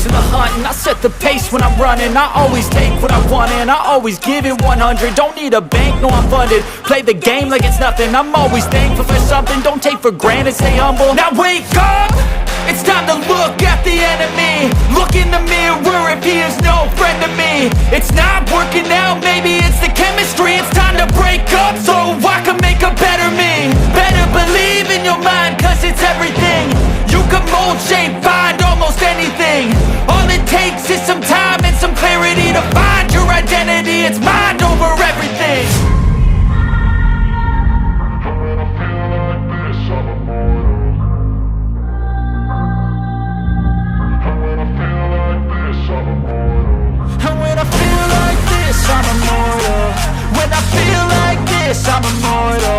to the hunt and I set the pace when I'm running. I always take what I want and I always give it 100. Don't need a bank, no I'm funded. Play the game like it's nothing. I'm always thankful for something. Don't take for granted, stay humble. Now wake up! It's time to look at the enemy. Look in the mirror if he is no friend to me. It's not working out, maybe it's the chemistry. It's time to break up so I can make a better me. Better believe in your mind, cause it's everything. You can mold, shape, find almost anything. All it takes is some time and some clarity to find your identity. It's mind over everything. I'm immortal. When I feel like this, I'm immortal.